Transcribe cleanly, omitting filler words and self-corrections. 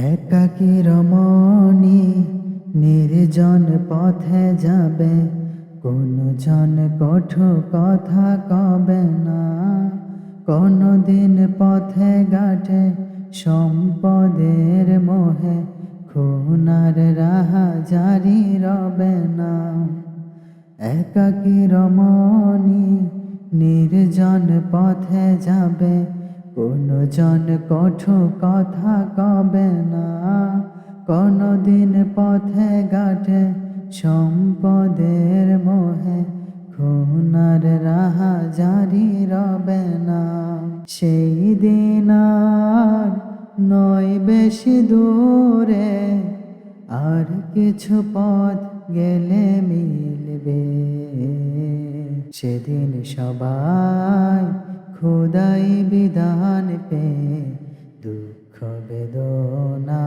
একাকী রমণী নির্জন পথে যাবে, কোন জন কঠু কথা কবে না। কোন দিন পথে ঘাটে সম্পদের মোহে, খুনার রাহা জারি রবে না। একাকী রমণী নির্জন পথে যাবে, কোন জন কঠু কথা কবে না। কোন দিন পথে ঘাটে সম্পদের মোহে, খুনার রাহা জারি রবে না। সেই দিন আর নয় বেশি দূরে, আর কিছু পথ গেলে মিলবে। সেদিন সবাই খোদাই বিধান পেয়ে দুঃখ বেদনা